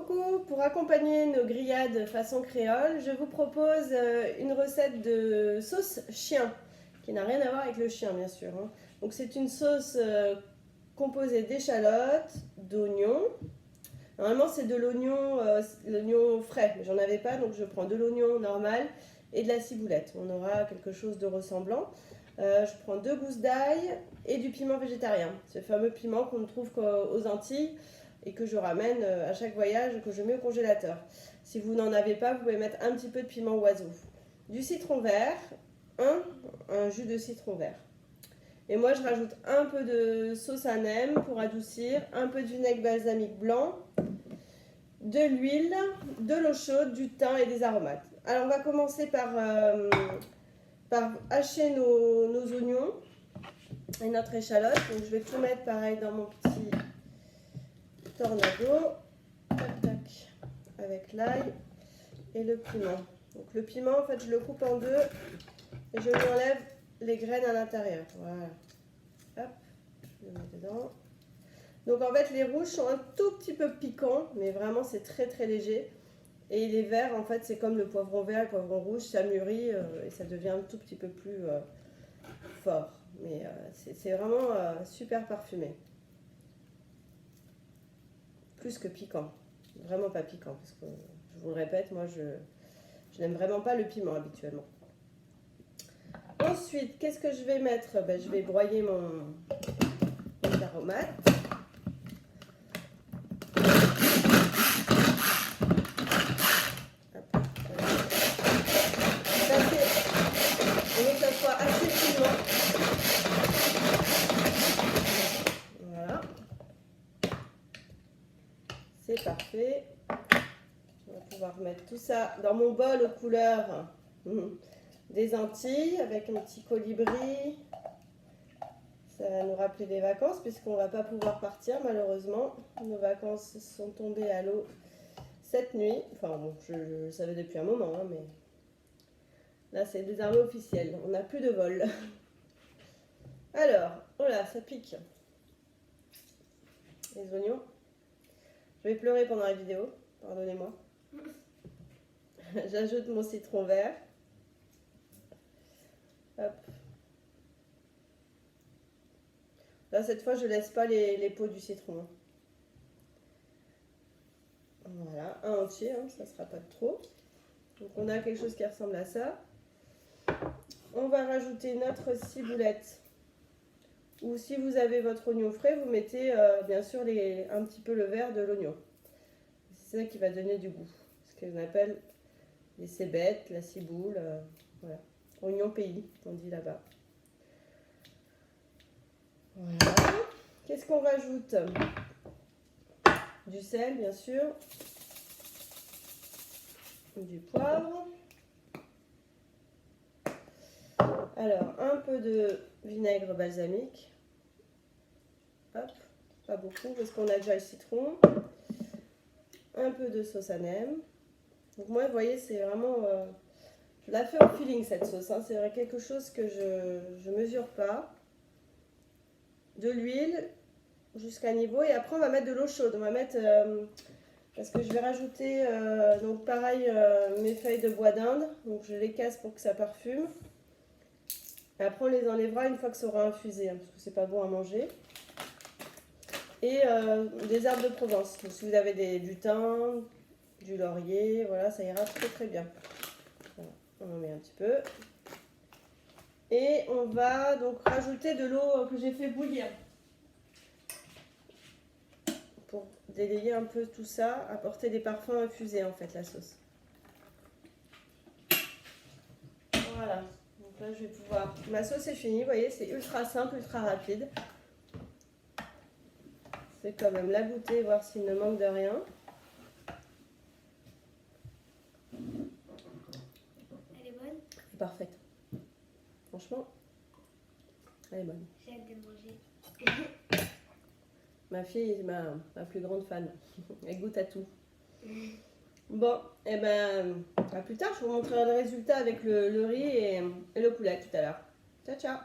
coucou, pour accompagner nos grillades façon créole, je vous propose une recette de sauce chien, qui n'a rien à voir avec le chien bien sûr. Donc c'est une sauce composée d'échalotes, d'oignons. Normalement c'est de l'oignon frais, mais j'en avais pas donc je prends de l'oignon normal et de la ciboulette. On aura quelque chose de ressemblant. Je prends 2 gousses d'ail et du piment végétarien, ce fameux piment qu'on ne trouve qu'aux Antilles et que je ramène à chaque voyage, que je mets au congélateur. Si vous n'en avez pas, vous pouvez mettre un petit peu de piment oiseau. Du citron vert, un jus de citron vert. Et moi je rajoute un peu de sauce à nem pour adoucir, un peu de vinaigre balsamique blanc, de l'huile, de l'eau chaude, du thym et des aromates. Alors on va commencer par hacher nos oignons et notre échalote. Donc je vais tout mettre pareil dans mon petit tornado, tac tac, avec l'ail et le piment. Donc le piment en fait je le coupe en deux et je lui enlève les graines à l'intérieur. Voilà, hop, je le mets dedans. Donc en fait les rouges sont un tout petit peu piquants, mais vraiment c'est très très léger. Et les verts en fait c'est comme le poivron vert, le poivron rouge, ça mûrit et ça devient un tout petit peu plus fort. Mais c'est vraiment super parfumé. Plus que piquant, vraiment pas piquant, parce que je vous le répète, moi je n'aime vraiment pas le piment habituellement. Ensuite, qu'est-ce que je vais mettre? Je vais broyer mes aromates. On veut que ça soit assez piment. Voilà. C'est parfait. On va pouvoir mettre tout ça dans mon bol aux couleurs des Antilles avec un petit colibri. Ça va nous rappeler des vacances puisqu'on ne va pas pouvoir partir malheureusement. Nos vacances sont tombées à l'eau cette nuit. Enfin bon, je le savais depuis un moment, mais là c'est désormais officiel. On n'a plus de vol. Alors, voilà, ça pique. Les oignons. Je vais pleurer pendant la vidéo, pardonnez-moi. J'ajoute mon citron vert. Hop. Là, cette fois, je ne laisse pas les peaux du citron. Voilà, un entier, ça ne sera pas de trop. Donc, on a quelque chose qui ressemble à ça. On va rajouter notre ciboulette. Ou si vous avez votre oignon frais, vous mettez bien sûr un petit peu le vert de l'oignon. C'est ça qui va donner du goût. Ce qu'on appelle les cébettes, la ciboule, voilà. Oignon pays, on dit là-bas. Voilà. Qu'est-ce qu'on rajoute? Du sel, bien sûr. Du poivre. Alors, un peu de vinaigre balsamique. Hop, pas beaucoup parce qu'on a déjà le citron. Un peu de sauce à nem. Donc moi, vous voyez, c'est vraiment... je la fais au feeling cette sauce. C'est vrai quelque chose que je mesure pas. De l'huile jusqu'à niveau. Et après, on va mettre de l'eau chaude. On va mettre... parce que je vais rajouter, donc pareil, mes feuilles de bois d'Inde. Donc je les casse pour que ça parfume. Et après, on les enlèvera une fois que ça aura infusé. Parce que c'est pas bon à manger. Et des herbes de Provence. Donc, si vous avez du thym, du laurier, voilà, ça ira très très bien. Voilà, on en met un petit peu. Et on va donc rajouter de l'eau que j'ai fait bouillir. Pour délayer un peu tout ça, apporter des parfums infusés en fait, la sauce. Voilà. Donc là, je vais pouvoir... Ma sauce est finie, vous voyez, c'est ultra simple, ultra rapide. C'est quand même la goûter, voir s'il ne manque de rien. Elle est bonne? Parfaite. Franchement, elle est bonne. J'ai hâte de manger. Ma fille est ma plus grande fan. Elle goûte à tout. Bon, et à plus tard, je vous montrerai le résultat avec le riz et le poulet tout à l'heure. Ciao, ciao!